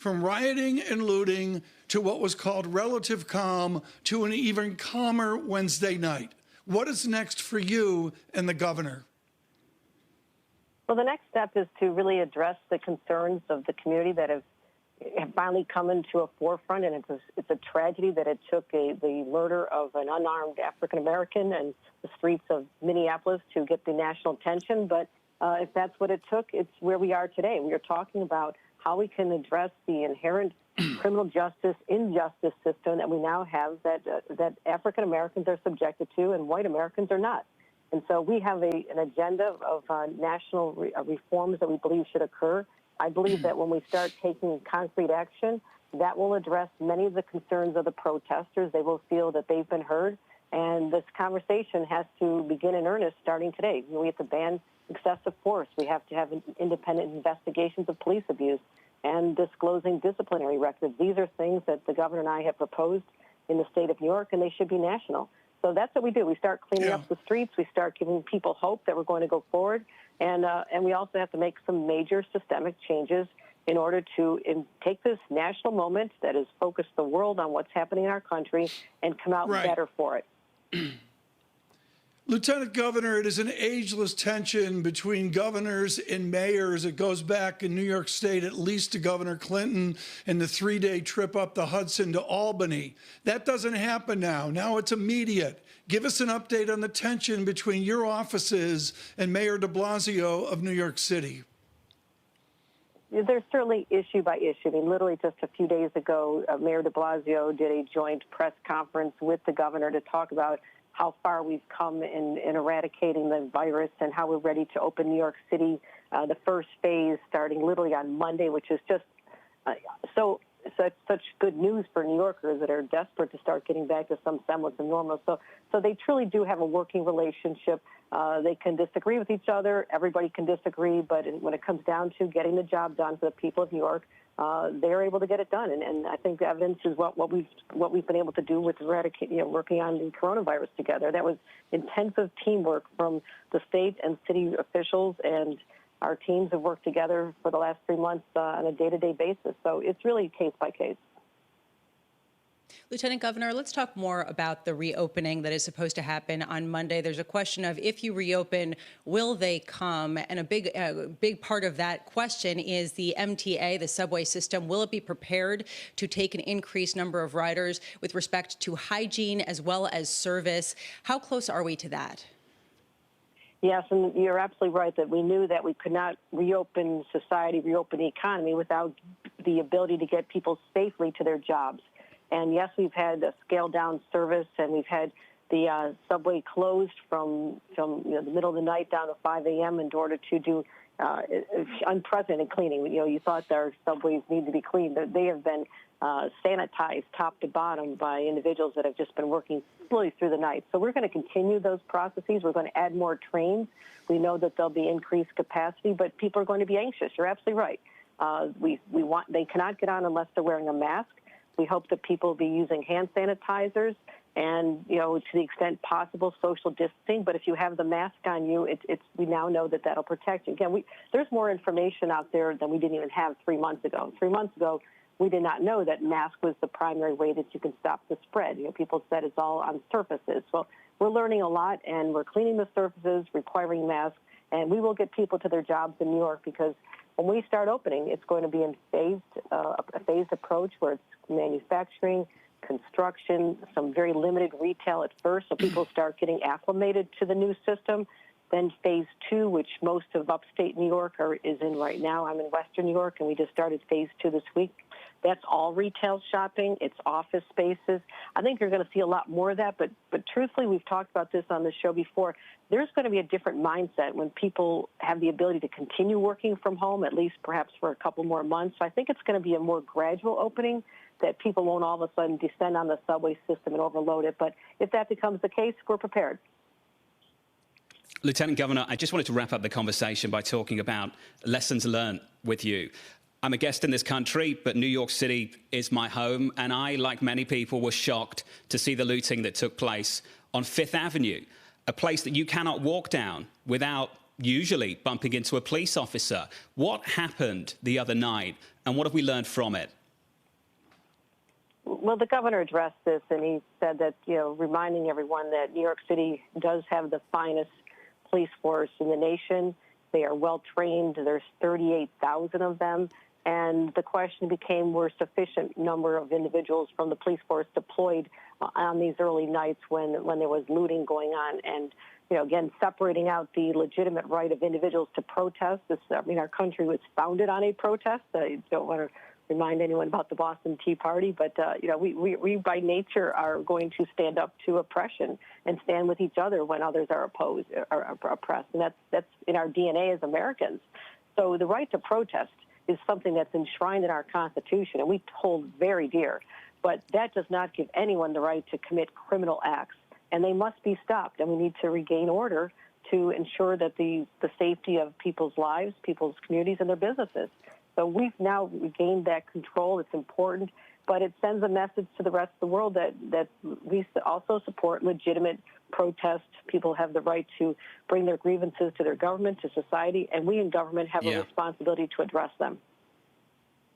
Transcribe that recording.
from rioting and looting to what was called relative calm to an even calmer Wednesday night. What is next for you and the governor? Well, the next step is to really address the concerns of the community that have finally come into a forefront, and it's a tragedy that it took the murder of an unarmed African-American and the streets of Minneapolis to get the national attention. But if that's what it took, it's where we are today. We are talking about how we can address the inherent criminal justice injustice system that we now have that African-Americans are subjected to and white Americans are not. And so we have an agenda of national reforms that we believe should occur. I believe that when we start taking concrete action, that will address many of the concerns of the protesters. They will feel that they've been heard. And this conversation has to begin in earnest starting today. We have to ban excessive force. We have to have independent investigations of police abuse and disclosing disciplinary records. These are things that the governor and I have proposed in the state of New York, and they should be national. So that's what we do. We start cleaning up the streets. We start giving people hope that we're going to go forward. And we also have to make some major systemic changes in order to take this national moment that has focused the world on what's happening in our country and come out better for it. Lieutenant Governor, it is an ageless tension between governors and mayors. It goes back in New York State at least to Governor Clinton and the 3-day trip up the Hudson to Albany. That doesn't happen now. Now it's immediate. Give us an update on the tension between your offices and Mayor de Blasio of New York City. There's certainly issue by issue. I mean, literally just a few days ago, Mayor de Blasio did a joint press conference with the governor to talk about how far we've come in eradicating the virus and how we're ready to open New York City, the first phase starting literally on Monday, which is just such good news for New Yorkers that are desperate to start getting back to some semblance of normal. So they truly do have a working relationship. They can disagree with each other. Everybody can disagree. But when it comes down to getting the job done for the people of New York, they're able to get it done. And I think the evidence is what we've been able to do with working on the coronavirus together. That was intensive teamwork from the state and city officials, and our teams have worked together for the last 3 months on a day-to-day basis. So it's really case by case. Lieutenant Governor, let's talk more about the reopening that is supposed to happen on Monday. There's a question of if you reopen, will they come? And a big part of that question is the MTA, the subway system. Will it be prepared to take an increased number of riders with respect to hygiene as well as service? How close are we to that? Yes, and you're absolutely right that we knew that we could not reopen society, reopen the economy without the ability to get people safely to their jobs. And yes, we've had a scaled-down service, and we've had the subway closed from the middle of the night down to 5 a.m. in order to do unprecedented cleaning. You thought our subways need to be cleaned. They have been sanitized top to bottom by individuals that have just been working really through the night. So we're going to continue those processes. We're going to add more trains. We know that there'll be increased capacity, but people are going to be anxious. You're absolutely right. They cannot get on unless they're wearing a mask. We hope that people will be using hand sanitizers and, to the extent possible, social distancing. But if you have the mask on you, we now know that that'll protect you. Again, there's more information out there than we didn't even have 3 months ago. 3 months ago, we did not know that mask was the primary way that you can stop the spread. People said it's all on surfaces. Well, we're learning a lot, and we're cleaning the surfaces, requiring masks, and we will get people to their jobs in New York because when we start opening, it's going to be in a phased approach where it's manufacturing, construction, some very limited retail at first, so people start getting acclimated to the new system. Then phase 2, which most of upstate New York is in right now. I'm in Western New York, and we just started phase 2 this week. That's all retail shopping. It's office spaces. I think you're going to see a lot more of that. But truthfully, we've talked about this on the show before. There's going to be a different mindset when people have the ability to continue working from home, at least perhaps for a couple more months. So I think it's going to be a more gradual opening, that people won't all of a sudden descend on the subway system and overload it. But if that becomes the case, we're prepared. Lieutenant Governor, I just wanted to wrap up the conversation by talking about lessons learned with you. I'm a guest in this country, but New York City is my home, and I, like many people, was shocked to see the looting that took place on Fifth Avenue, a place that you cannot walk down without usually bumping into a police officer. What happened the other night, and and what have we learned from it? Well, the governor addressed this, and he said that, reminding everyone that New York City does have the finest police force in the nation. They are well trained. There's 38,000 of them. And the question became, were sufficient number of individuals from the police force deployed on these early nights when there was looting going on? And, again, separating out the legitimate right of individuals to protest. Our country was founded on a protest. I don't want to remind anyone about the Boston Tea Party, but, we by nature are going to stand up to oppression and stand with each other when others are opposed or oppressed. And that's in our DNA as Americans. So the right to protest is something that's enshrined in our Constitution, and we hold very dear. But that does not give anyone the right to commit criminal acts, and they must be stopped. And we need to regain order to ensure that the safety of people's lives, people's communities, and their businesses. So we've now regained that control. It's important, but it sends a message to the rest of the world that we also support legitimate protest. People have the right to bring their grievances to their government, to society, and we in government have a responsibility to address them.